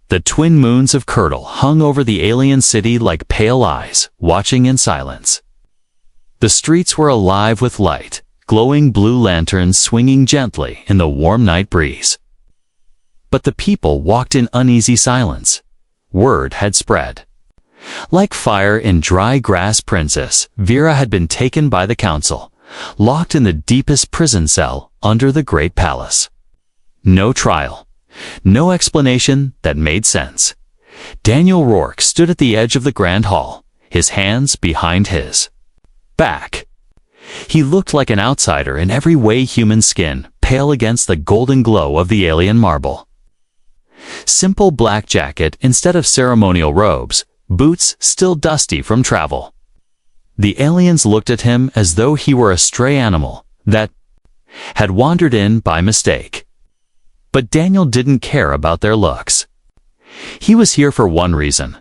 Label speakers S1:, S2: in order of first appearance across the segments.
S1: The twin moons of Curdle hung over the alien city like pale eyes, watching in silence. The streets were alive with light, glowing blue lanterns swinging gently in the warm night breeze. But the people walked in uneasy silence. Word had spread. Like fire in dry grass, Princess Vera had been taken by the council, locked in the deepest prison cell under the great palace. No trial. No explanation that made sense. Daniel Rourke stood at the edge of the grand hall, his hands behind his back. He looked like an outsider in every way, human skin pale against the golden glow of the alien marble. Simple black jacket instead of ceremonial robes, boots still dusty from travel. The aliens looked at him as though he were a stray animal that had wandered in by mistake. But Daniel didn't care about their looks. He was here for one reason.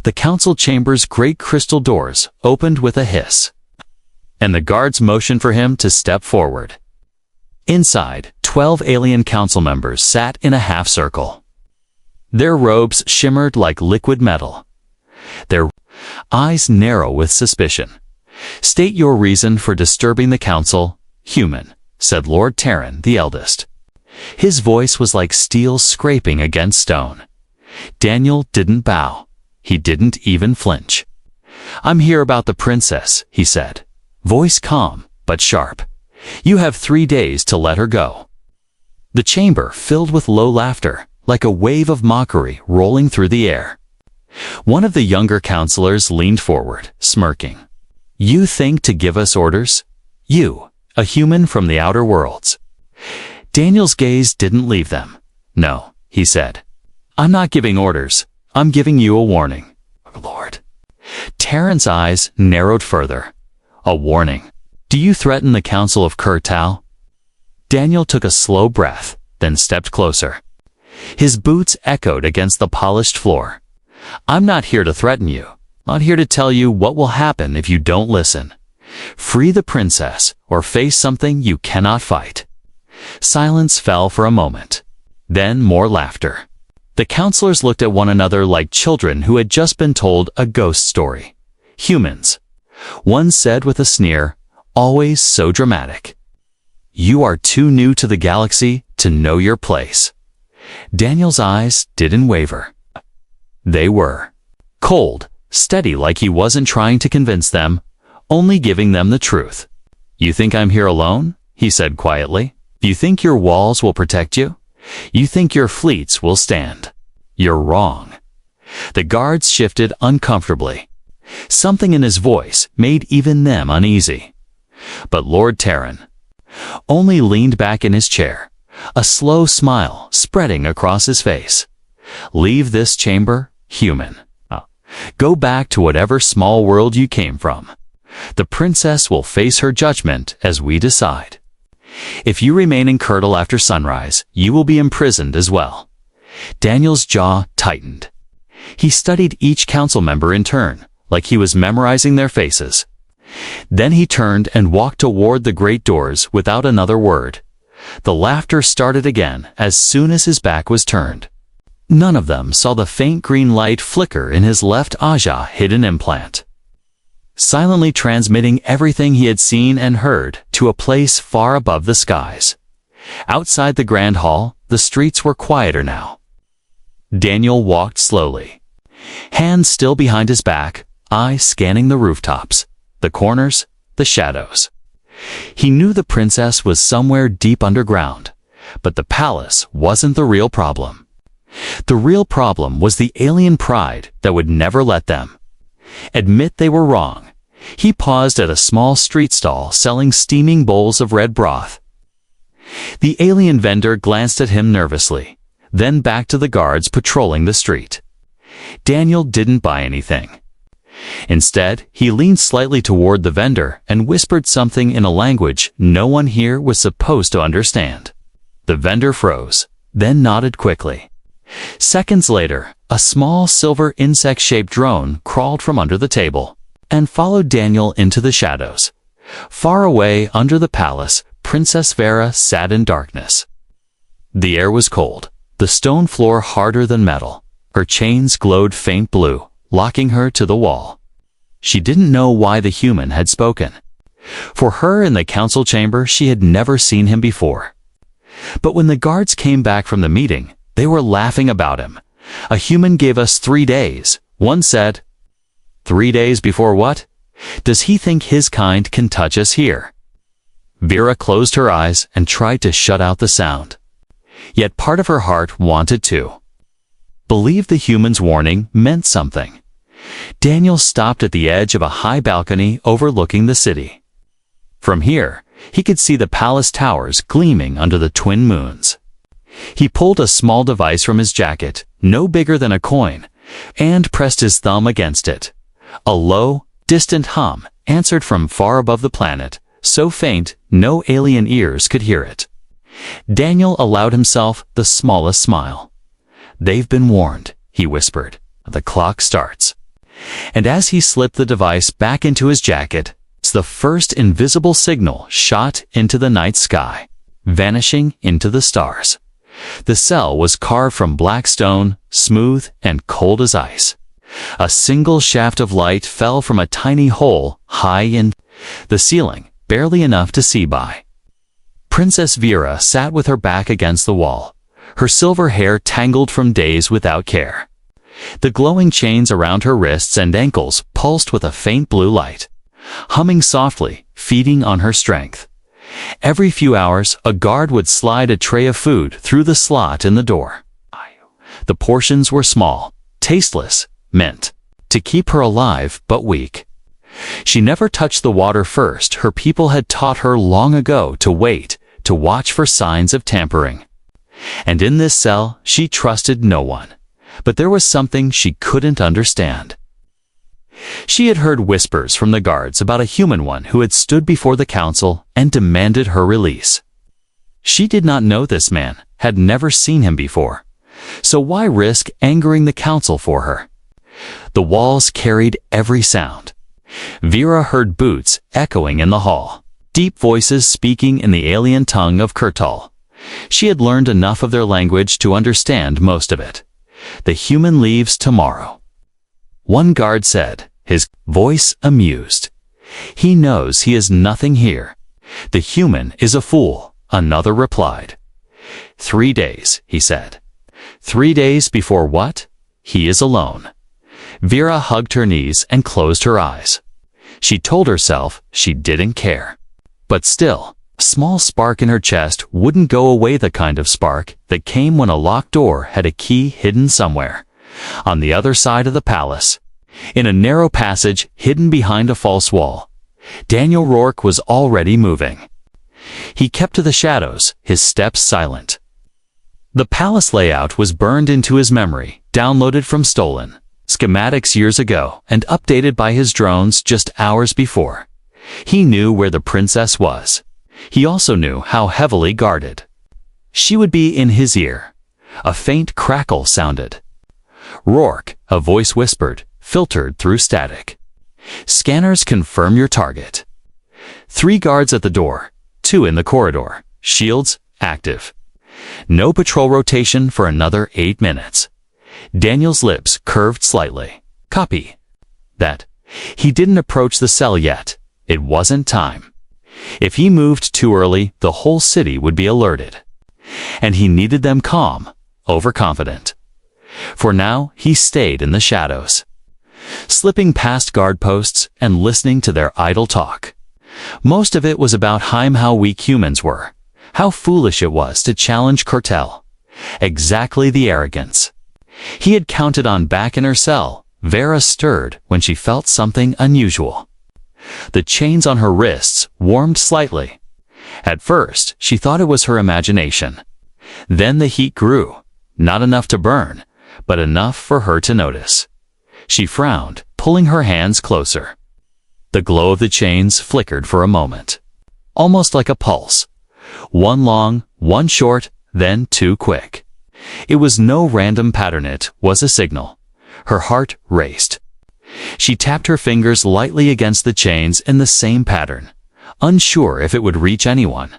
S1: The council chamber's great crystal doors opened with a hiss, and the guards motioned for him to step forward. Inside, 12 alien council members sat in a half circle. Their robes shimmered like liquid metal, their eyes narrow with suspicion. "State your reason for disturbing the council, human," said Lord Terran, the eldest. His voice was like steel scraping against stone. Daniel didn't bow. He didn't even flinch. "I'm here about the princess," he said, voice calm but sharp. "You have 3 days to let her go." The chamber filled with low laughter, like a wave of mockery rolling through the air. One of the younger counselors leaned forward, smirking. "You think to give us orders? You, a human from the outer worlds?" Daniel's gaze didn't leave them. "No," he said. "I'm not giving orders. I'm giving you a warning." "Lord." Terran's eyes narrowed further. "A warning? Do you threaten the Council of Kurtau?" Daniel took a slow breath, then stepped closer. His boots echoed against the polished floor. "I'm not here to threaten you. I'm not here to tell you what will happen if you don't listen. Free the princess, or face something you cannot fight." Silence fell for a moment. Then more laughter. The counselors looked at one another like children who had just been told a ghost story. "Humans," one said with a sneer, "always so dramatic. You are too new to the galaxy to know your place." Daniel's eyes didn't waver. They were cold, steady, like he wasn't trying to convince them, only giving them the truth. "You think I'm here alone?" he said quietly. "You think your walls will protect you? You think your fleets will stand? You're wrong." The guards shifted uncomfortably. Something in his voice made even them uneasy. But Lord Terran only leaned back in his chair, a slow smile spreading across his face. "Leave this chamber, human. Go back to whatever small world you came from. The princess will face her judgment as we decide. If you remain in Curdle after sunrise, you will be imprisoned as well." Daniel's jaw tightened. He studied each council member in turn, like he was memorizing their faces. Then he turned and walked toward the great doors without another word. The laughter started again as soon as his back was turned. None of them saw the faint green light flicker in his left Aja hidden implant, silently transmitting everything he had seen and heard to a place far above the skies. Outside the grand hall, the streets were quieter now. Daniel walked slowly, hands still behind his back, eyes scanning the rooftops, the corners, the shadows. He knew the princess was somewhere deep underground, but the palace wasn't the real problem. The real problem was the alien pride that would never let them admit they were wrong. He paused at a small street stall selling steaming bowls of red broth. The alien vendor glanced at him nervously, then back to the guards patrolling the street. Daniel didn't buy anything. Instead, he leaned slightly toward the vendor and whispered something in a language no one here was supposed to understand. The vendor froze, then nodded quickly. Seconds later, a small silver insect-shaped drone crawled from under the table and followed Daniel into the shadows. Far away under the palace, Princess Vera sat in darkness. The air was cold, the stone floor harder than metal, Her chains glowed faint blue, locking her to the wall. She didn't know why the human had spoken. For her in the council chamber, she had never seen him before. But when the guards came back from the meeting, they were laughing about him. A human gave us 3 days. One said, 3 days before what? Does he think his kind can touch us here? Vera closed her eyes and tried to shut out the sound. Yet part of her heart wanted to. Believe the human's warning meant something. Daniel stopped at the edge of a high balcony overlooking the city. From here, he could see the palace towers gleaming under the twin moons. He pulled a small device from his jacket, no bigger than a coin, and pressed his thumb against it. A low, distant hum answered from far above the planet, so faint no alien ears could hear it. Daniel allowed himself the smallest smile. "They've been warned," he whispered. "The clock starts." And as he slipped the device back into his jacket, the first invisible signal shot into the night sky, vanishing into the stars. The cell was carved from black stone, smooth and cold as ice. A single shaft of light fell from a tiny hole high in the ceiling, barely enough to see by. Princess Vera sat with her back against the wall, her silver hair tangled from days without care. The glowing chains around her wrists and ankles pulsed with a faint blue light, humming softly, feeding on her strength. Every few hours, a guard would slide a tray of food through the slot in the door. The portions were small, tasteless, meant to keep her alive but weak. She never touched the water first. Her people had taught her long ago to wait, to watch for signs of tampering. And in this cell, she trusted no one. But there was something she couldn't understand. She had heard whispers from the guards about a human one who had stood before the council and demanded her release. She did not know this man, had never seen him before. So why risk angering the council for her? The walls carried every sound. Vera heard boots echoing in the hall, deep voices speaking in the alien tongue of Kurtal. She had learned enough of their language to understand most of it. "The human leaves tomorrow," one guard said, his voice amused. "He knows he is nothing here. The human is a fool," another replied. 3 days, he said. 3 days before what? He is alone. Vera hugged her knees and closed her eyes. She told herself she didn't care. But still, a small spark in her chest wouldn't go away, the kind of spark that came when a locked door had a key hidden somewhere. On the other side of the palace, in a narrow passage hidden behind a false wall, Daniel Rourke was already moving. He kept to the shadows, his steps silent. The palace layout was burned into his memory, downloaded from stolen schematics years ago and updated by his drones just hours before. He knew where the princess was. He also knew how heavily guarded. She would be in his ear. A faint crackle sounded. "Rourke," a voice whispered, filtered through static. "Scanners confirm your target." 3 guards at the door, 2 in the corridor, shields active. No patrol rotation for another 8 minutes. Daniel's lips curved slightly. "Copy that." He didn't approach the cell yet. It wasn't time. If he moved too early, the whole city would be alerted. And he needed them calm, overconfident. For now, he stayed in the shadows, slipping past guard posts and listening to their idle talk. Most of it was about how weak humans were, how foolish it was to challenge Kurtal. Exactly the arrogance he had counted on back in her cell. Vera stirred when she felt something unusual. The chains on her wrists warmed slightly. At first, she thought it was her imagination. Then the heat grew, not enough to burn, but enough for her to notice. She frowned, pulling her hands closer. The glow of the chains flickered for a moment, almost like a pulse. One long, one short, then 2 quick. It was no random pattern, it was a signal. Her heart raced. She tapped her fingers lightly against the chains in the same pattern, unsure if it would reach anyone.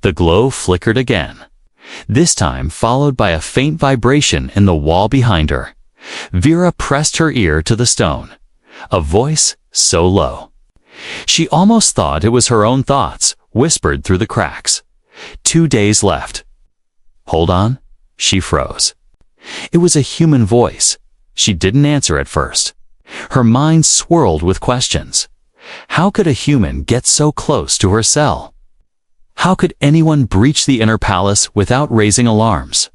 S1: The glow flickered again. this time followed by a faint vibration in the wall behind her. Vera pressed her ear to the stone. A voice so low. She almost thought it was her own thoughts, whispered through the cracks. 2 days left. Hold on. She froze. It was a human voice. She didn't answer at first. Her mind swirled with questions. How could a human get so close to her cell? How could anyone breach the inner palace without raising alarms?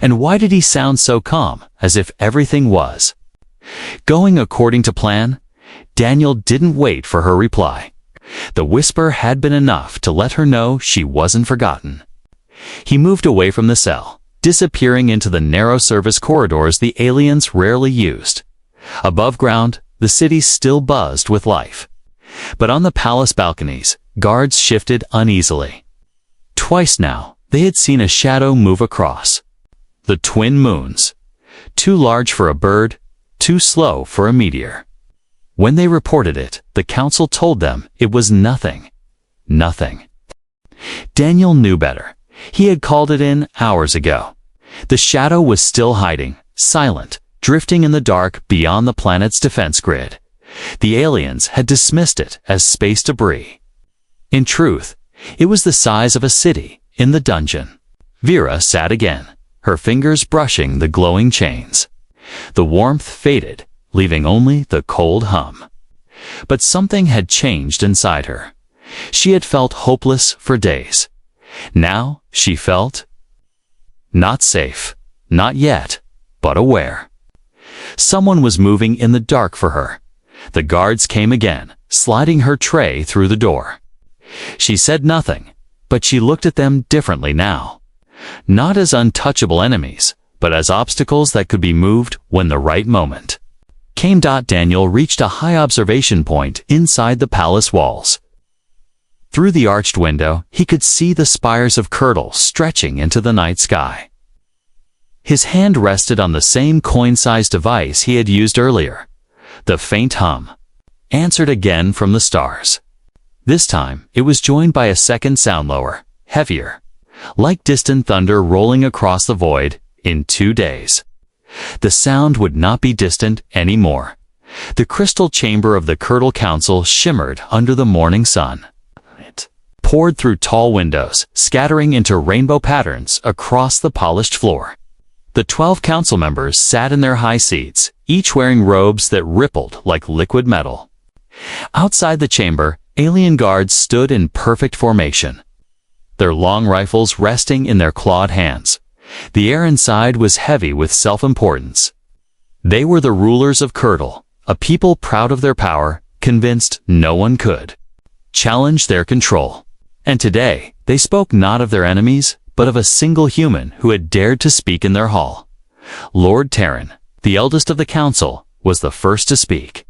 S1: And why did he sound so calm, as if everything was going according to plan? Daniel didn't wait for her reply. The whisper had been enough to let her know she wasn't forgotten. He moved away from the cell, disappearing into the narrow service corridors the aliens rarely used. Above ground, the city still buzzed with life. But on the palace balconies, guards shifted uneasily. Twice now, they had seen a shadow move across. The twin moons. Too large for a bird, too slow for a meteor. When they reported it, the council told them it was nothing. Nothing. Daniel knew better. He had called it in hours ago. The shadow was still hiding, silent, drifting in the dark beyond the planet's defense grid. The aliens had dismissed it as space debris. In truth, it was the size of a city in the dungeon. Vera sat again, her fingers brushing the glowing chains. The warmth faded, leaving only the cold hum. But something had changed inside her. She had felt hopeless for days. Now she felt not safe, not yet, but aware. Someone was moving in the dark for her. The guards came again, sliding her tray through the door. She said nothing, but she looked at them differently now. Not as untouchable enemies, but as obstacles that could be moved when the right moment came. Daniel reached a high observation point inside the palace walls. Through the arched window, he could see the spires of Curdle stretching into the night sky. His hand rested on the same coin-sized device he had used earlier. The faint hum answered again from the stars. This time, it was joined by a second sound lower, heavier, like distant thunder rolling across the void. In 2 days, the sound would not be distant anymore. The crystal chamber of the Curdle Council shimmered under the morning sun. It poured through tall windows, scattering into rainbow patterns across the polished floor. The 12 council members sat in their high seats, each wearing robes that rippled like liquid metal. Outside the chamber, alien guards stood in perfect formation, their long rifles resting in their clawed hands. The air inside was heavy with self-importance. They were the rulers of Curdle, a people proud of their power, convinced no one could challenge their control. And today, they spoke not of their enemies, but of a single human who had dared to speak in their hall. Lord Terran, the eldest of the council, was the first to speak.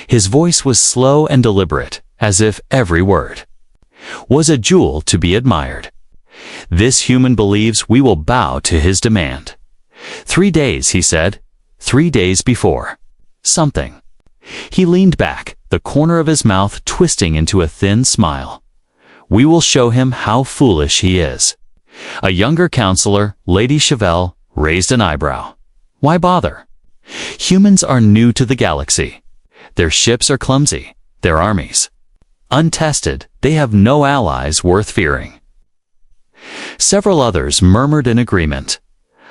S1: His voice was slow and deliberate, as if every word was a jewel to be admired. This human believes we will bow to his demand. 3 days, he said. 3 days before something. He leaned back, the corner of his mouth twisting into a thin smile. We will show him how foolish he is. A younger counselor, Lady Chevelle, raised an eyebrow. Why bother? Humans are new to the galaxy. Their ships are clumsy, their armies untested. They have no allies worth fearing. Several others murmured in agreement.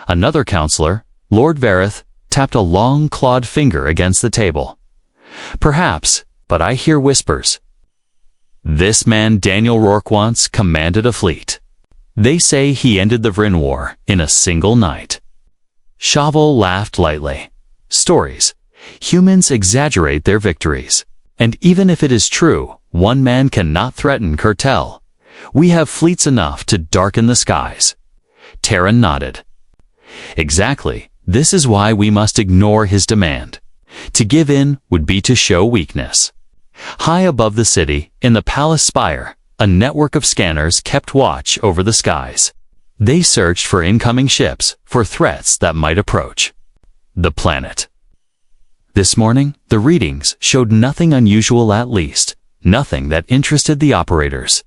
S1: Another counselor, Lord Vareth, tapped a long clawed finger against the table. Perhaps, but I hear whispers. This man Daniel Rourke once commanded a fleet. They say he ended the Vryn War in a single night. Chauvel laughed lightly. Stories. Humans exaggerate their victories. And even if it is true, one man cannot threaten Curtel. We have fleets enough to darken the skies. Terran nodded. Exactly. This is why we must ignore his demand. To give in would be to show weakness. High above the city, in the palace spire, a network of scanners kept watch over the skies. They searched for incoming ships, for threats that might approach the planet. This morning, the readings showed nothing unusual, at least, nothing that interested the operators.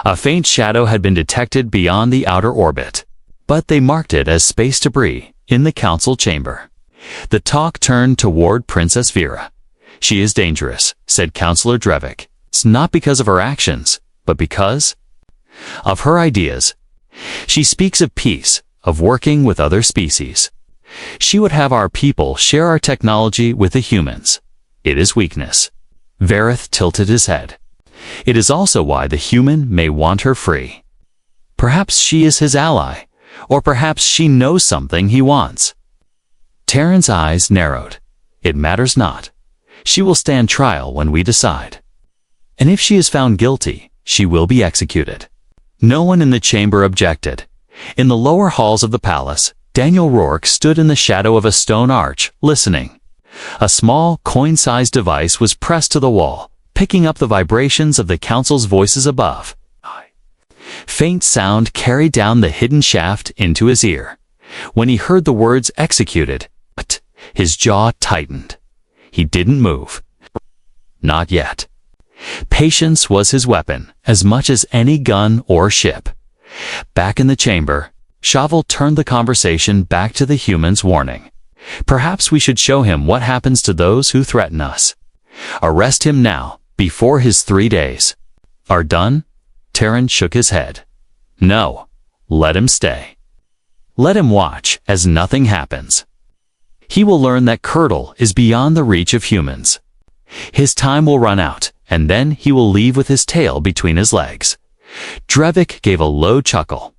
S1: A faint shadow had been detected beyond the outer orbit. but they marked it as space debris in the council chamber. The talk turned toward Princess Vera. "She is dangerous," said Counselor Drevik. "It's not because of her actions, but because of her ideas. She speaks of peace, of working with other species. She would have our people share our technology with the humans. It is weakness." Vareth tilted his head. "It is also why the human may want her free. Perhaps she is his ally, or perhaps she knows something he wants." Terran's eyes narrowed. "It matters not. She will stand trial when we decide. And if she is found guilty, she will be executed." No one in the chamber objected. In the lower halls of the palace, Daniel Rourke stood in the shadow of a stone arch, listening. A small, coin-sized device was pressed to the wall, picking up the vibrations of the council's voices above. Faint sound carried down the hidden shaft into his ear. When he heard the words "executed," his jaw tightened. He didn't move. Not yet. Patience was his weapon, as much as any gun or ship. Back in the chamber, Chauvel turned the conversation back to the humans, warning. "Perhaps we should show him what happens to those who threaten us. Arrest him now, before his 3 days. Are done?" Terran shook his head. "No. Let him stay. Let him watch as nothing happens. He will learn that Curdle is beyond the reach of humans. His time will run out, and then he will leave with his tail between his legs." Drevik gave a low chuckle.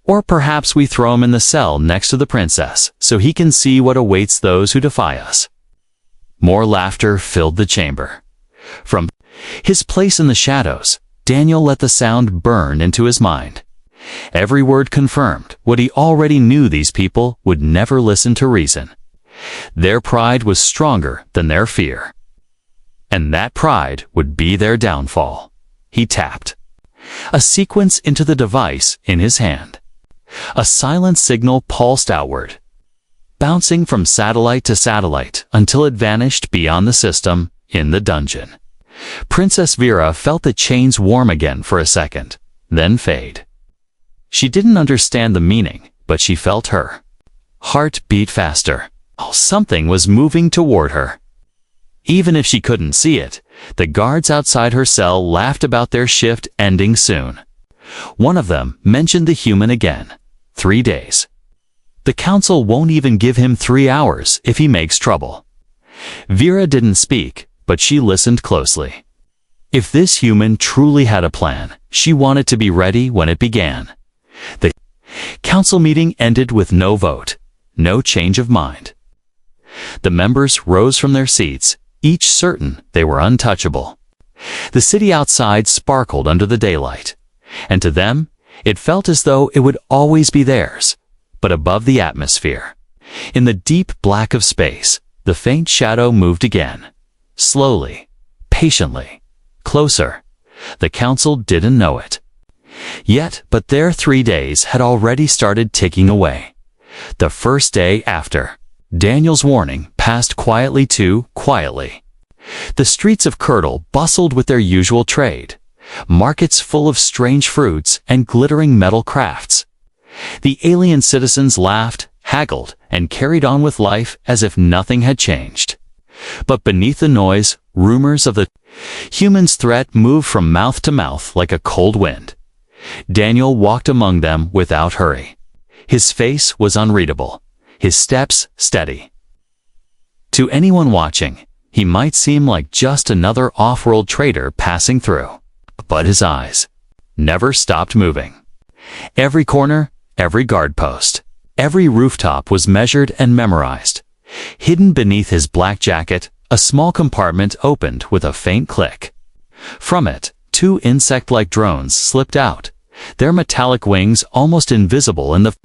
S1: "Or perhaps we throw him in the cell next to the princess, so he can see what awaits those who defy us." More laughter filled the chamber. From his place in the shadows, Daniel let the sound burn into his mind. Every word confirmed what he already knew: these people would never listen to reason. Their pride was stronger than their fear. And that pride would be their downfall. He tapped a sequence into the device in his hand. A silent signal pulsed outward, bouncing from satellite to satellite until it vanished beyond the system in the dungeon. Princess Vera felt the chains warm again for a second, then fade. She didn't understand the meaning, but she felt her heart beat faster. Something was moving toward her. Even if she couldn't see it, the guards outside her cell laughed about their shift ending soon. One of them mentioned the human again. 3 days. The council won't even give him 3 hours if he makes trouble. Vera didn't speak, but she listened closely. If this human truly had a plan, she wanted to be ready when it began. The council meeting ended with no vote, no change of mind. The members rose from their seats, each certain they were untouchable. The city outside sparkled under the daylight, and to them, it felt as though it would always be theirs. But above the atmosphere, in the deep black of space, the faint shadow moved again. Slowly, patiently, closer. The council didn't know it yet, but their 3 days had already started ticking away. The first day after Daniel's warning passed quietly too quietly. The streets of Curdle bustled with their usual trade, markets full of strange fruits and glittering metal crafts. The alien citizens laughed, haggled, and carried on with life as if nothing had changed. But beneath the noise, rumors of the humans' threat moved from mouth to mouth like a cold wind. Daniel walked among them without hurry. His face was unreadable, his steps steady. To anyone watching, he might seem like just another off-world trader passing through. But his eyes never stopped moving. Every corner, every guard post, every rooftop was measured and memorized. Hidden beneath his black jacket, a small compartment opened with a faint click. From it, 2 insect-like drones slipped out, their metallic wings almost invisible in the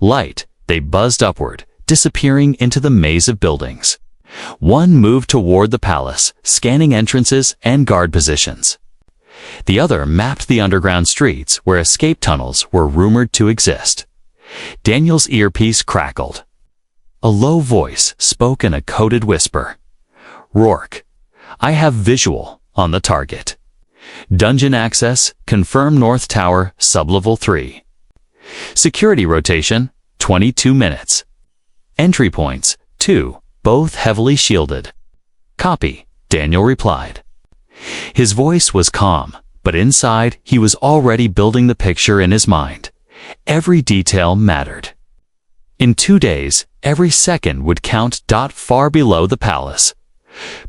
S1: light. They buzzed upward, disappearing into the maze of buildings. One moved toward the palace, scanning entrances and guard positions. The other mapped the underground streets where escape tunnels were rumored to exist. Daniel's earpiece crackled. A low voice spoke in a coded whisper. "Rourke, I have visual on the target. Dungeon access, confirm North Tower, sublevel 3. Security rotation, 22 minutes. Entry points, 2, both heavily shielded. Copy, Daniel replied. His voice was calm, but inside he was already building the picture in his mind. Every detail mattered. In 2 days, every second would count. Far below the palace,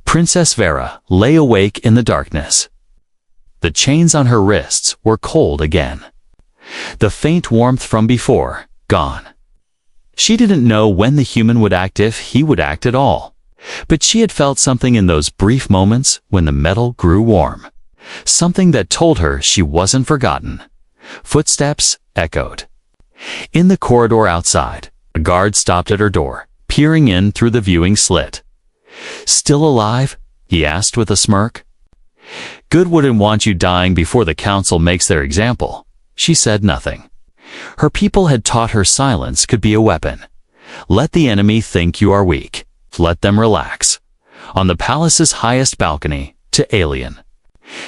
S1: Princess Vera lay awake in the darkness. The chains on her wrists were cold again. The faint warmth from before, gone. She didn't know when the human would act, if he would act at all. But she had felt something in those brief moments when the metal grew warm. Something that told her she wasn't forgotten. Footsteps echoed. In the corridor outside, a guard stopped at her door, peering in through the viewing slit. "Still alive?" he asked with a smirk. "Good wouldn't want you dying before the council makes their example." She said nothing. Her people had taught her silence could be a weapon. Let the enemy think you are weak. Let them relax. On the palace's highest balcony, to alien.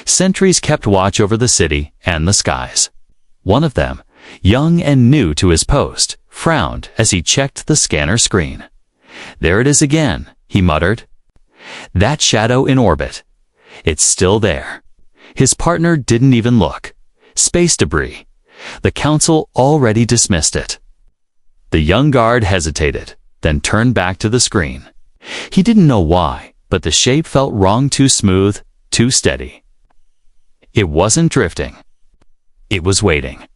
S1: Sentries kept watch over the city and the skies. One of them, young and new to his post, frowned as he checked the scanner screen. "There it is again," he muttered. "That shadow in orbit. It's still there." His partner didn't even look. Space debris. The council already dismissed it. The young guard hesitated, then turned back to the screen. He didn't know why, but the shape felt wrong, too smooth, too steady. It wasn't drifting. It was waiting.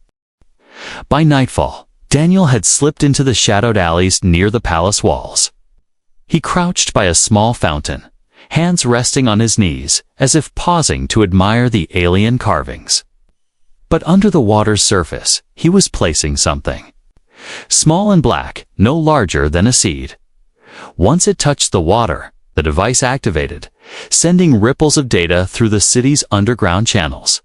S1: By nightfall, Daniel had slipped into the shadowed alleys near the palace walls. He crouched by a small fountain, hands resting on his knees, as if pausing to admire the alien carvings. But under the water's surface, he was placing something. Small and black, no larger than a seed. Once it touched the water, the device activated, sending ripples of data through the city's underground channels.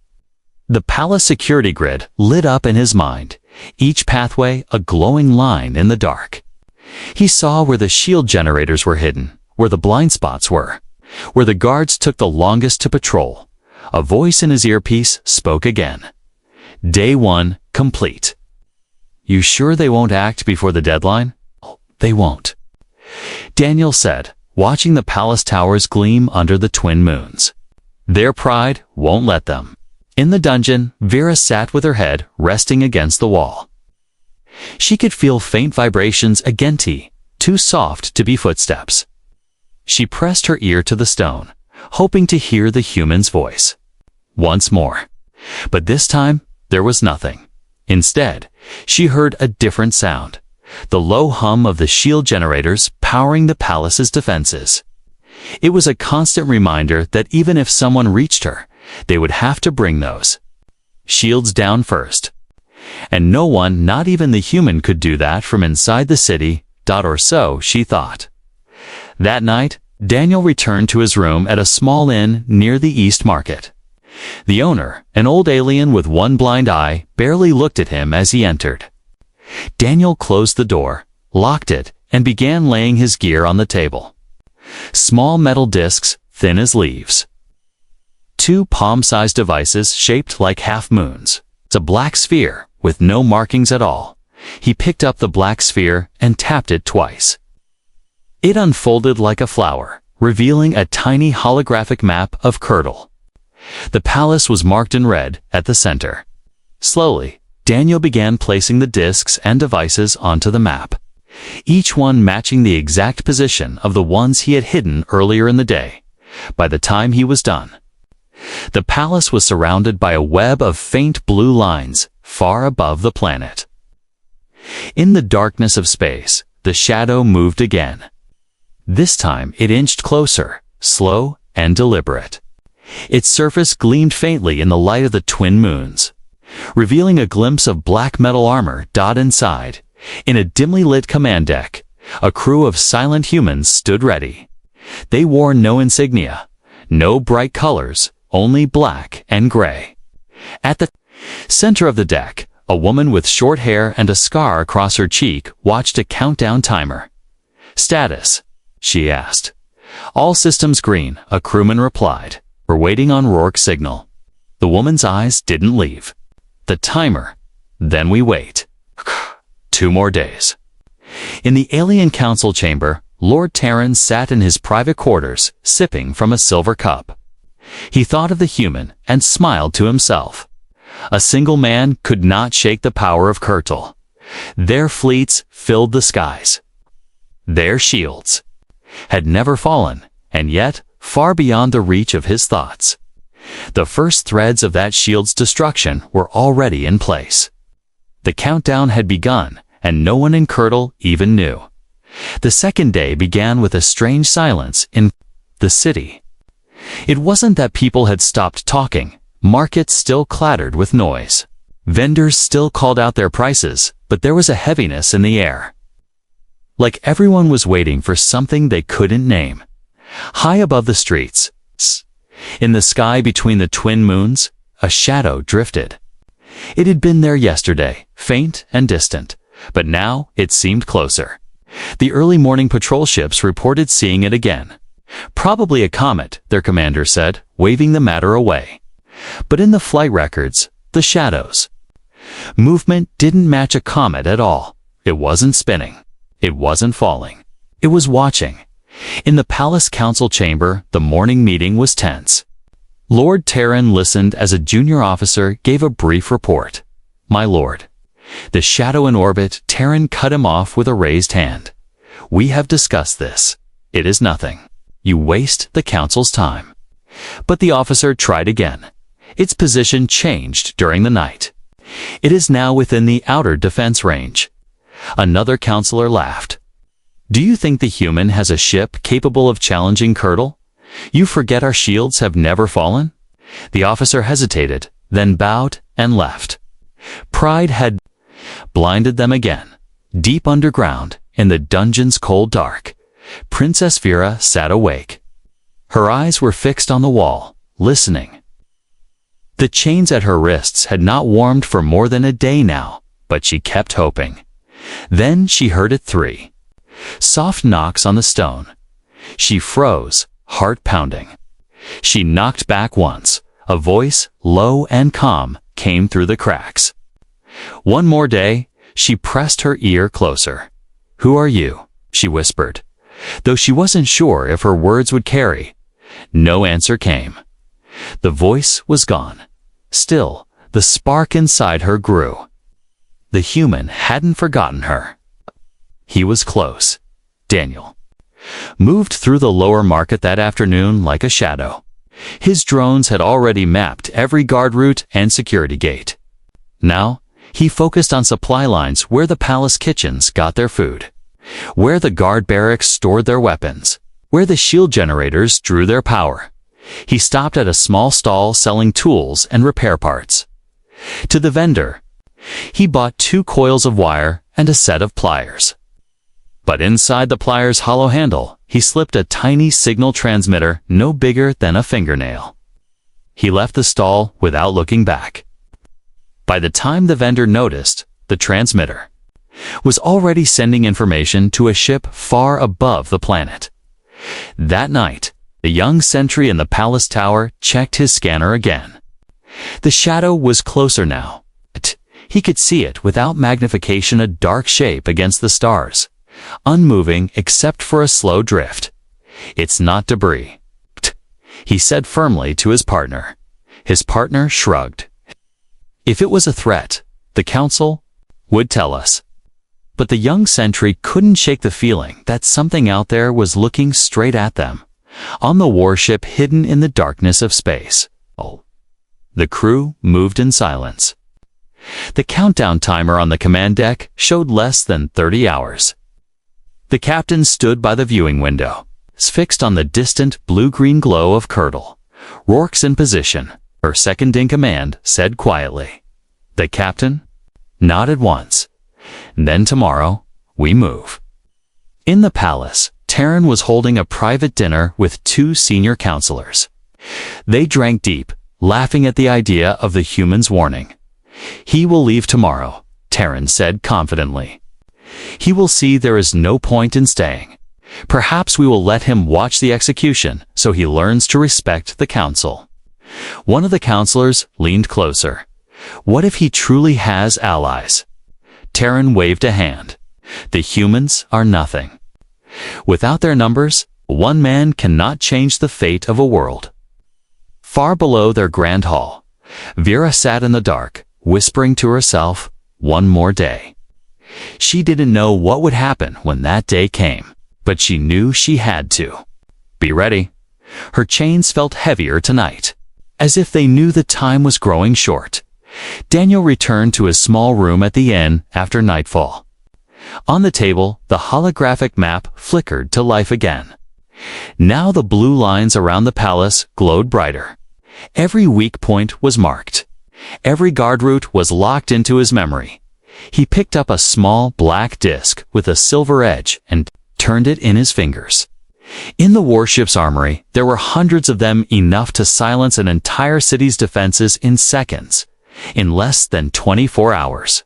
S1: The palace security grid lit up in his mind, each pathway a glowing line in the dark. He saw where the shield generators were hidden, where the blind spots were, where the guards took the longest to patrol. A voice in his earpiece spoke again. "Day 1 complete." "You sure they won't act before the deadline?" "They won't," Daniel said, watching the palace towers gleam under the twin moons. "Their pride won't let them." In the dungeon, Vera sat with her head resting against the wall. She could feel faint vibrations again, too soft to be footsteps. She pressed her ear to the stone, hoping to hear the human's voice. Once more. But this time, there was nothing. Instead, she heard a different sound. The low hum of the shield generators powering the palace's defenses. It was a constant reminder that even if someone reached her, they would have to bring those shields down first. And no one, not even the human, could do that from inside the city, or so she thought. That night, Daniel returned to his room at a small inn near the East Market. The owner, an old alien with one blind eye, barely looked at him as he entered. Daniel closed the door, locked it, and began laying his gear on the table. Small metal discs, thin as leaves. 2 palm-sized devices shaped like half-moons. It's a black sphere with no markings at all. He picked up the black sphere and tapped it twice. It unfolded like a flower, revealing a tiny holographic map of Curdle. The palace was marked in red at the center. Slowly, Daniel began placing the discs and devices onto the map, each one matching the exact position of the ones he had hidden earlier in the day. By the time he was done, the palace was surrounded by a web of faint blue lines far above the planet. In the darkness of space, the shadow moved again. This time it inched closer, slow and deliberate. Its surface gleamed faintly in the light of the twin moons, revealing a glimpse of black metal armor inside. In a dimly lit command deck, a crew of silent humans stood ready. They wore no insignia, no bright colors, only black and gray. At the center of the deck, a woman with short hair and a scar across her cheek watched a countdown timer. "Status?" she asked. "All systems green," a crewman replied. "We're waiting on Rourke's signal." The woman's eyes didn't leave. "The timer. Then we wait." 2 more days. In the alien council chamber, Lord Terran sat in his private quarters, sipping from a silver cup. He thought of the human and smiled to himself. A single man could not shake the power of Kurtal. Their fleets filled the skies. Their shields had never fallen, and yet far beyond the reach of his thoughts. The first threads of that shield's destruction were already in place. The countdown had begun, and no one in Kurtal even knew. The second day began with a strange silence in the city. It wasn't that people had stopped talking. Markets still clattered with noise. Vendors still called out their prices, but there was a heaviness in the air. Like everyone was waiting for something they couldn't name. High above the streets, in the sky between the twin moons, a shadow drifted. It had been there yesterday, faint and distant, but now it seemed closer. The early morning patrol ships reported seeing it again. Probably a comet, their commander said, waving the matter away. But in the flight records, the shadows. Movement didn't match a comet at all. It wasn't spinning. It wasn't falling. It was watching. In the palace council chamber, the morning meeting was tense. Lord Terran listened as a junior officer gave a brief report. "My lord." The shadow in orbit, Terran cut him off with a raised hand. "We have discussed this. It is nothing. You waste the council's time." But the officer tried again. Its position changed during the night. It is now within the outer defense range. Another counselor laughed. "Do you think the human has a ship capable of challenging Kurtal? You forget our shields have never fallen?" The officer hesitated, then bowed and left. Pride had blinded them again. Deep underground, in the dungeon's cold dark, Princess Vera sat awake. Her eyes were fixed on the wall, listening. The chains at her wrists had not warmed for more than a day now, but she kept hoping. Then she heard it 3. Soft knocks on the stone. She froze, heart pounding. She knocked back once. A voice, low and calm, came through the cracks. One more day, she pressed her ear closer. "Who are you?" she whispered, though she wasn't sure if her words would carry. No answer came. The voice was gone. Still, the spark inside her grew. The human hadn't forgotten her. He was close. Daniel moved through the lower market that afternoon like a shadow. His drones had already mapped every guard route and security gate. Now, he focused on supply lines where the palace kitchens got their food, where the guard barracks stored their weapons, where the shield generators drew their power. He stopped at a small stall selling tools and repair parts. To the vendor, he bought 2 coils of wire and a set of pliers. But inside the pliers' hollow handle, he slipped a tiny signal transmitter no bigger than a fingernail. He left the stall without looking back. By the time the vendor noticed, the transmitter was already sending information to a ship far above the planet. That night, the young sentry in the palace tower checked his scanner again. The shadow was closer now. He could see it without magnification, a dark shape against the stars, unmoving except for a slow drift. "It's not debris," he said firmly to his partner. His partner shrugged. If it was a threat, the council would tell us. But the young sentry couldn't shake the feeling that something out there was looking straight at them, on the warship hidden in the darkness of space. The crew moved in silence. The countdown timer on the command deck showed less than 30 hours. The captain stood by the viewing window, fixed on the distant blue-green glow of Kurtal. "Rourke's in position," her second-in-command said quietly. The captain nodded once. "Then tomorrow, we move." In the palace, Terran was holding a private dinner with 2 senior counselors. They drank deep, laughing at the idea of the human's warning. "He will leave tomorrow," Terran said confidently. "He will see there is no point in staying. Perhaps we will let him watch the execution so he learns to respect the council." One of the counselors leaned closer. "What if he truly has allies?" Terran waved a hand. The humans are nothing. Without their numbers, one man cannot change the fate of a world. Far below their grand hall, Vera sat in the dark, whispering to herself, one more day. She didn't know what would happen when that day came, but she knew she had to. Be ready. Her chains felt heavier tonight, as if they knew the time was growing short. Daniel returned to his small room at the inn after nightfall. On the table, the holographic map flickered to life again. Now the blue lines around the palace glowed brighter. Every weak point was marked. Every guard route was locked into his memory. He picked up a small black disc with a silver edge and turned it in his fingers. In the warship's armory, there were hundreds of them, enough to silence an entire city's defenses in seconds, in less than 24 hours.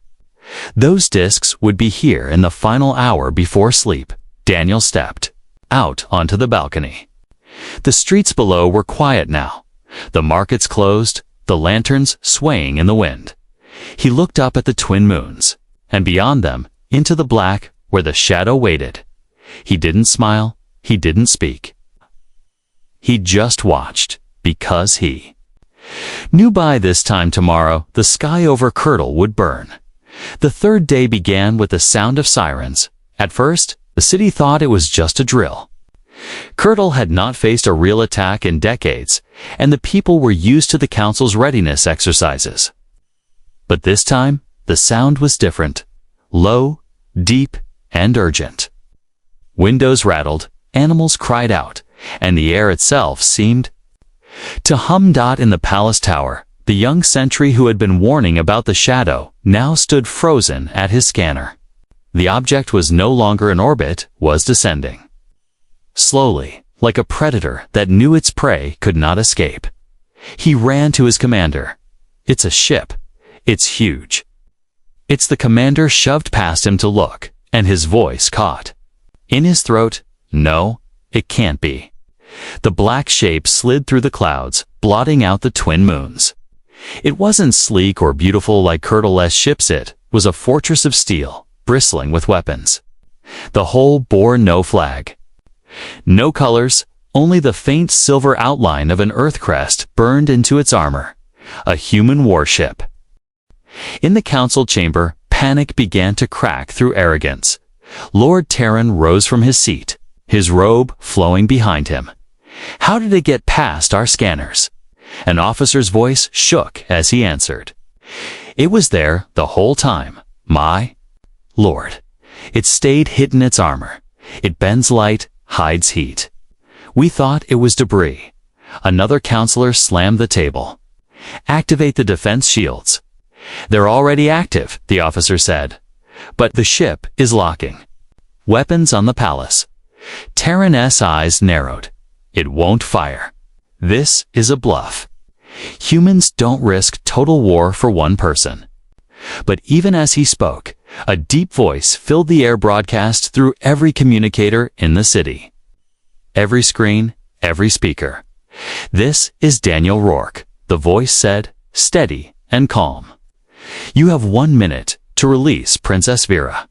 S1: Those discs would be here in the final hour before sleep. Daniel stepped out onto the balcony. The streets below were quiet now. The markets closed, the lanterns swaying in the wind. He looked up at the twin moons, and beyond them, into the black where the shadow waited. He didn't smile, he didn't speak. He just watched, because he knew by this time tomorrow the sky over Curdle would burn. The third day began with the sound of sirens. At first, the city thought it was just a drill. Curdle had not faced a real attack in decades, and the people were used to the council's readiness exercises. But this time, the sound was different. Low, deep, and urgent. Windows rattled, animals cried out, and the air itself seemed to hum. In the palace tower, the young sentry who had been warning about the shadow now stood frozen at his scanner. The object was no longer in orbit, was descending. Slowly, like a predator that knew its prey could not escape. He ran to his commander. It's a ship. It's huge. It's the commander shoved past him to look, and his voice caught in his throat. No, it can't be. The black shape slid through the clouds, blotting out the twin moons. It wasn't sleek or beautiful like Curdle's ships. It was a fortress of steel, bristling with weapons. The hull bore no flag. No colors, only the faint silver outline of an Earth crest burned into its armor. A human warship. In the council chamber, panic began to crack through arrogance. Lord Terran rose from his seat, his robe flowing behind him. How did it get past our scanners? An officer's voice shook as he answered. It was there the whole time, my lord. It stayed hidden. Its armor. It bends light, hides heat. We thought it was debris. Another counselor slammed the table. Activate the defense shields. They're already active, the officer said. But the ship is locking. Weapons on the palace. Terran's eyes narrowed. It won't fire. This is a bluff. Humans don't risk total war for one person. But even as he spoke, a deep voice filled the air, broadcast through every communicator in the city. Every screen, every speaker. This is Daniel Rourke, the voice said, steady and calm. You have 1 minute to release Princess Vera.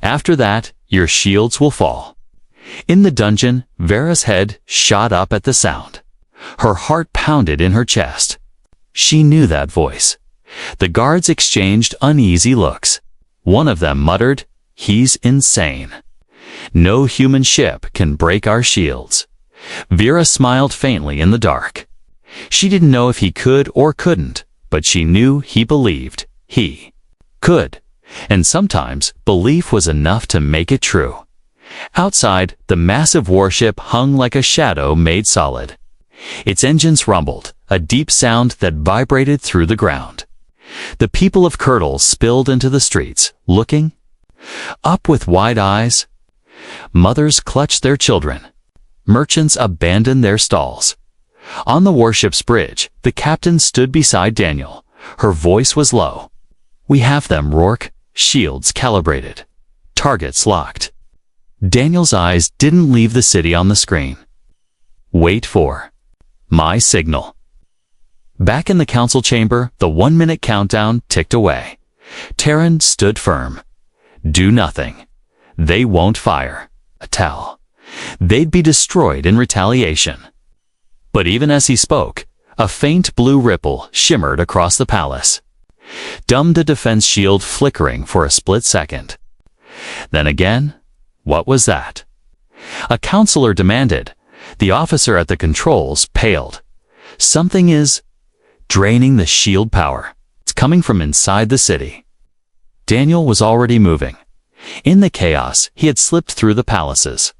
S1: After that, your shields will fall. In the dungeon, Vera's head shot up at the sound. Her heart pounded in her chest. She knew that voice. The guards exchanged uneasy looks. One of them muttered, "He's insane. No human ship can break our shields." Vera smiled faintly in the dark. She didn't know if he could or couldn't, but she knew he believed he could. And sometimes belief was enough to make it true. Outside, the massive warship hung like a shadow made solid. Its engines rumbled, a deep sound that vibrated through the ground. The people of Curdle spilled into the streets, looking up with wide eyes. Mothers clutched their children. Merchants abandoned their stalls. On the warship's bridge, the captain stood beside Daniel. Her voice was low. "We have them, Rourke. Shields calibrated. Targets locked." Daniel's eyes didn't leave the city on the screen. "Wait for my signal." Back in the council chamber, the 1-minute countdown ticked away. Terran stood firm. Do nothing. They won't fire. A tell. They'd be destroyed in retaliation. But even as he spoke, a faint blue ripple shimmered across the palace. Dumbed a defense shield flickering for a split second. Then again, what was that? A counselor demanded. The officer at the controls paled. Something is draining the shield power. It's coming from inside the city. Daniel was already moving. In the chaos, he had slipped through the palaces.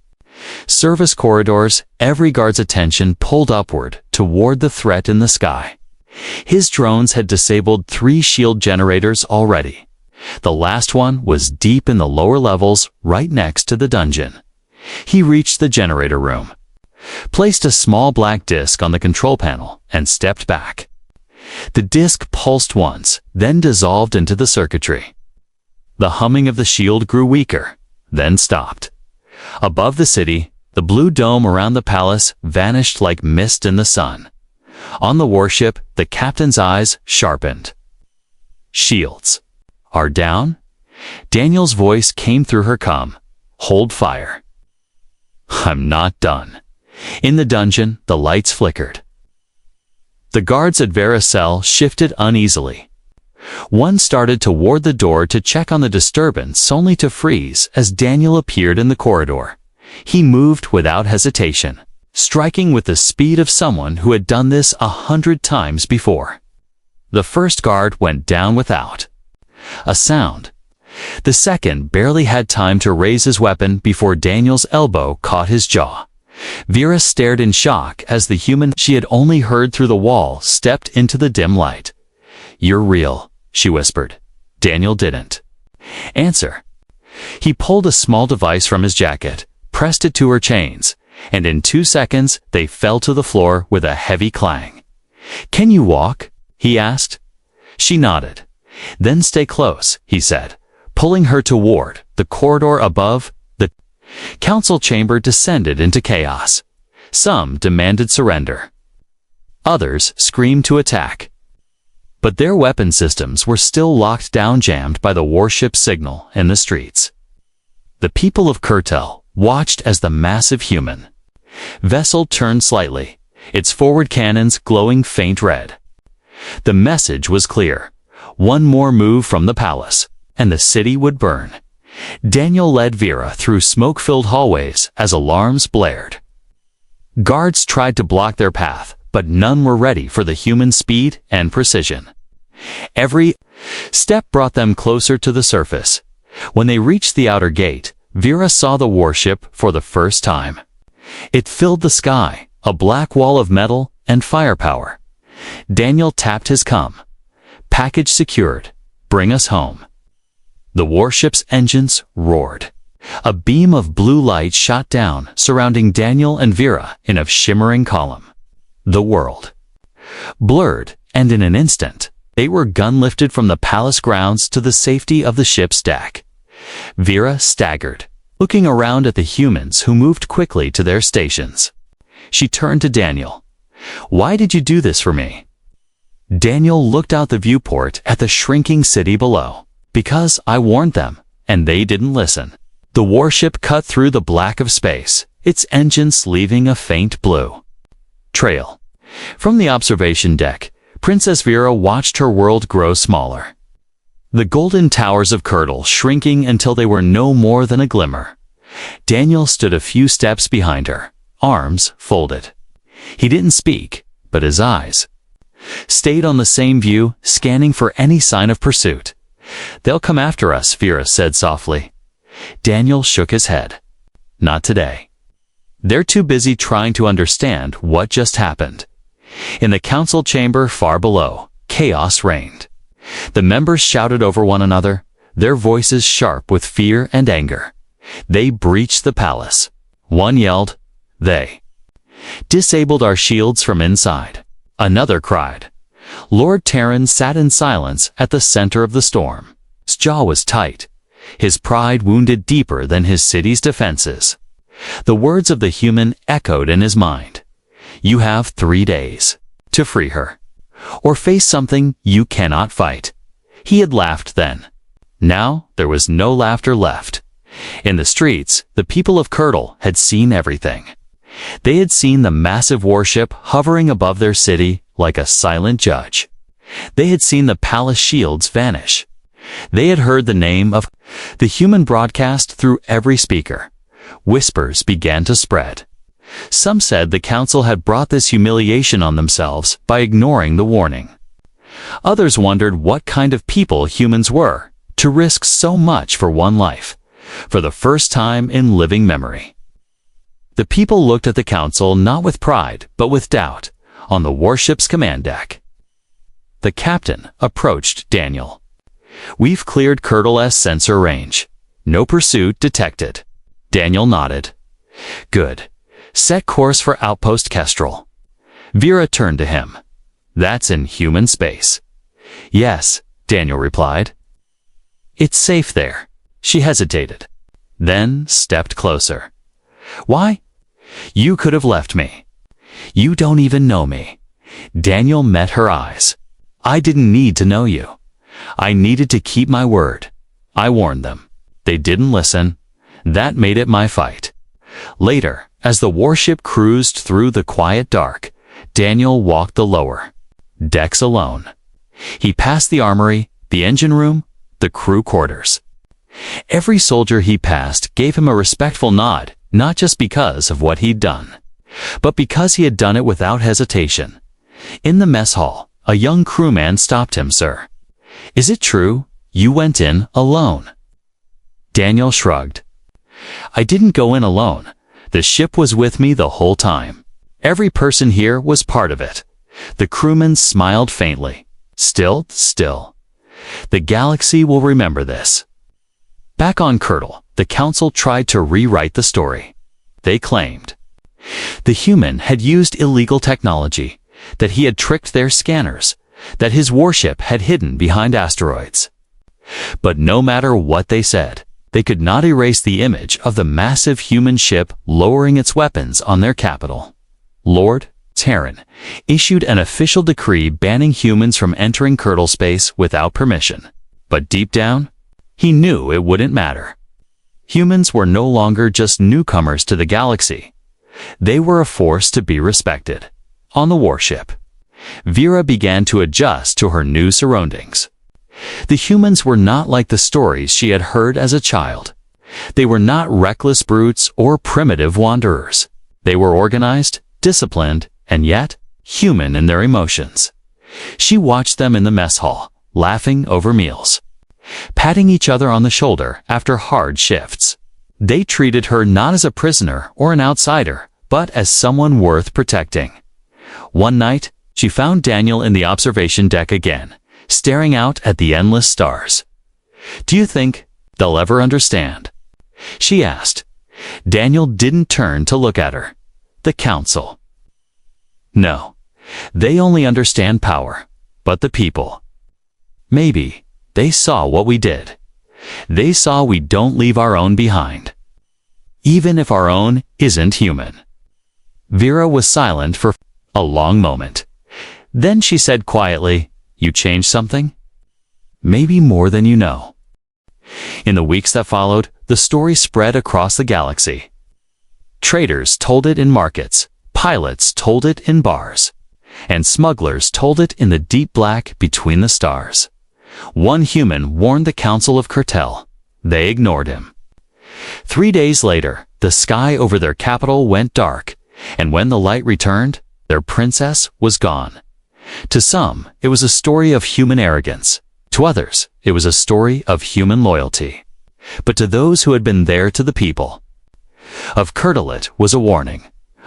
S1: Service corridors, every guard's attention pulled upward toward the threat in the sky. His drones had disabled 3 shield generators already. The last one was deep in the lower levels, right next to the dungeon. He reached the generator room, placed a small black disc on the control panel, and stepped back. The disc pulsed once, then dissolved into the circuitry. The humming of the shield grew weaker, then stopped. Above the city, the blue dome around the palace vanished like mist in the sun. On the warship, the captain's eyes sharpened. Shields are down? Daniel's voice came through her com. Hold fire. I'm not done. In the dungeon, the lights flickered. The guards at Vera's cell shifted uneasily. One started toward the door to check on the disturbance, only to freeze as Daniel appeared in the corridor. He moved without hesitation, striking with the speed of someone who had done this 100 times before. The first guard went down without a sound. The second barely had time to raise his weapon before Daniel's elbow caught his jaw. Vera stared in shock as the human she had only heard through the wall stepped into the dim light. You're real, she whispered. Daniel didn't answer. He pulled a small device from his jacket, pressed it to her chains, and in 2 seconds they fell to the floor with a heavy clang. Can you walk? He asked. She nodded. Then stay close, he said, pulling her toward the corridor above. The council chamber descended into chaos. Some demanded surrender. Others screamed to attack. But their weapon systems were still locked down, jammed by the warship signal in the streets. The people of Kurtel watched as the massive human vessel turned slightly, its forward cannons glowing faint red. The message was clear. One more move from the palace, and the city would burn. Daniel led Vera through smoke-filled hallways as alarms blared. Guards tried to block their path, but none were ready for the human speed and precision. Every step brought them closer to the surface. When they reached the outer gate, Vera saw the warship for the first time. It filled the sky, a black wall of metal and firepower. Daniel tapped his com. Package secured. Bring us home. The warship's engines roared. A beam of blue light shot down, surrounding Daniel and Vera in a shimmering column. The world blurred, and in an instant, they were gun-lifted from the palace grounds to the safety of the ship's deck. Vera staggered, looking around at the humans who moved quickly to their stations. She turned to Daniel. Why did you do this for me? Daniel looked out the viewport at the shrinking city below. Because I warned them, and they didn't listen. The warship cut through the black of space, its engines leaving a faint blue trail. From the observation deck, Princess Vera watched her world grow smaller. The golden towers of Kurtel shrinking until they were no more than a glimmer. Daniel stood a few steps behind her, arms folded. He didn't speak, but his eyes stayed on the same view, scanning for any sign of pursuit. They'll come after us, Vera said softly. Daniel shook his head. Not today. They're too busy trying to understand what just happened. In the council chamber far below, chaos reigned. The members shouted over one another, their voices sharp with fear and anger. They breached the palace. One yelled, they disabled our shields from inside. Another cried. Lord Terran sat in silence at the center of the storm. His jaw was tight, his pride wounded deeper than his city's defenses. The words of the human echoed in his mind. You have 3 days to free her, or face something you cannot fight. He had laughed then. Now there was no laughter left. In the streets, the people of Curdle had seen everything. They had seen the massive warship hovering above their city like a silent judge. They had seen the palace shields vanish. They had heard the name of the human broadcast through every speaker. Whispers began to spread. Some said the council had brought this humiliation on themselves by ignoring the warning. Others wondered what kind of people humans were, to risk so much for one life, for the first time in living memory. The people looked at the council not with pride, but with doubt, on the warship's command deck. The captain approached Daniel. "We've cleared Curdle's sensor range. No pursuit detected." Daniel nodded. "Good. Set course for Outpost Kestrel." Vera turned to him. "That's in human space." "Yes," Daniel replied. "It's safe there." She hesitated, then stepped closer. "Why? You could have left me. You don't even know me." Daniel met her eyes. "I didn't need to know you. I needed to keep my word. I warned them. They didn't listen. That made it my fight." Later, as the warship cruised through the quiet dark, Daniel walked the lower decks alone. He passed the armory, the engine room, the crew quarters. Every soldier he passed gave him a respectful nod, not just because of what he'd done, but because he had done it without hesitation. In the mess hall, a young crewman stopped him. "Sir, is it true you went in alone?" Daniel shrugged. "I didn't go in alone. The ship was with me the whole time. Every person here was part of it." The crewman smiled faintly. Still. "The galaxy will remember this." Back on Curdle, the council tried to rewrite the story. They claimed the human had used illegal technology, that he had tricked their scanners, that his warship had hidden behind asteroids. But no matter what they said, they could not erase the image of the massive human ship lowering its weapons on their capital. Lord Terran issued an official decree banning humans from entering Curdle space without permission. But deep down, he knew it wouldn't matter. Humans were no longer just newcomers to the galaxy. They were a force to be respected. On the warship, Vera began to adjust to her new surroundings. The humans were not like the stories she had heard as a child. They were not reckless brutes or primitive wanderers. They were organized, disciplined, and yet human in their emotions. She watched them in the mess hall, laughing over meals, patting each other on the shoulder after hard shifts. They treated her not as a prisoner or an outsider, but as someone worth protecting. One night, she found Daniel in the observation deck again, staring out at the endless stars. "Do you think they'll ever understand?" she asked. Daniel didn't turn to look at her. "The council. No, they only understand power, but the people. Maybe they saw what we did. They saw we don't leave our own behind, even if our own isn't human." Vera was silent for a long moment. Then she said quietly, "You changed something? Maybe more than you know." In the weeks that followed, the story spread across the galaxy. Traders told it in markets, pilots told it in bars, and smugglers told it in the deep black between the stars. One human warned the Council of Curdle. They ignored him. 3 days later, the sky over their capital went dark, and when the light returned, their princess was gone. To some, it was a story of human arrogance. To others, it was a story of human loyalty. But to those who had been there to the people of Curdle, it was a warning.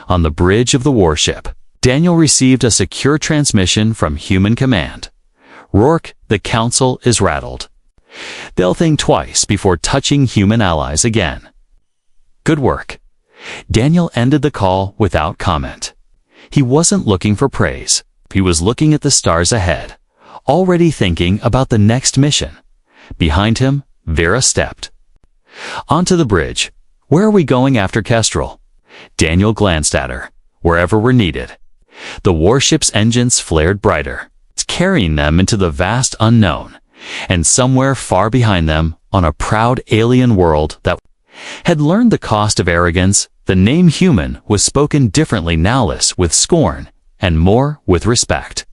S1: On the bridge of the warship, Daniel received a secure transmission from Human Command. "Rourke, the Council is rattled. They'll think twice before touching human allies again. Good work." Daniel ended the call without comment. He wasn't looking for praise. He was looking at the stars ahead, already thinking about the next mission. Behind him, Vera stepped onto the bridge. "Where are we going after Kestrel?" Daniel glanced at her. "Wherever we're needed." The warship's engines flared brighter, carrying them into the vast unknown, And somewhere far behind them, on a proud alien world that had learned the cost of arrogance, the name human was spoken differently now, less with scorn, and more with respect.